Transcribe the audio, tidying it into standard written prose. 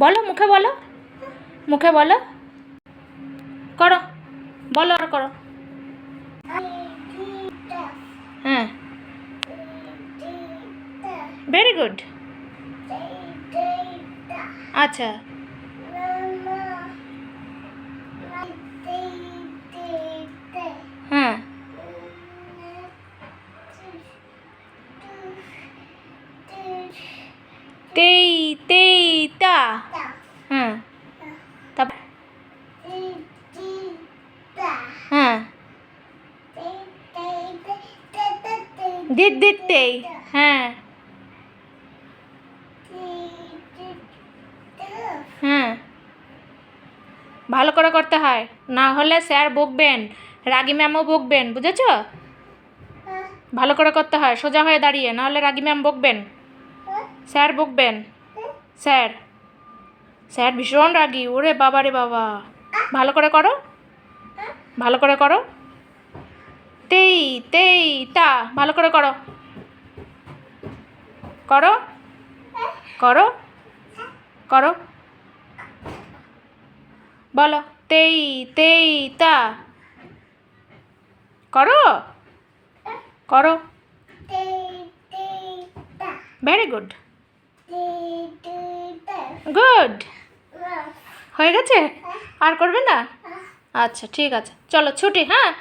বলো, মুখে বলো, মুখে বলো, করো, বলো আর করো। হ্যাঁ, ভেরি গুড। আচ্ছা, হ্যাঁ, তেই তেই তা, হ্যাঁ, তারপর হ্যাঁ, দিতেই, হ্যাঁ, হ্যাঁ, ভালো করে করতে হয়, না হলে স্যার বকবেন, রাগী ম্যামও বকবেন, বুঝেছ? ভালো করে করতে হয় সোজা হয়ে দাঁড়িয়ে, না হলে রাগী ম্যাম বকবেন, স্যার বকবেন, স্যার, স্যার ভীষণ রাগী, ওরে বাবা রে বাবা। ভালো করে করো, ভালো করে করো, তেই তেই তা, ভালো করে করো, করো, করো, করো, বলো, তেই তেই তা, করো, করো, ভেরি গুড, গুড, হয়ে গেছে? আর করবে না? আচ্ছা ঠিক আছে, চলো ছুটি, হ্যাঁ।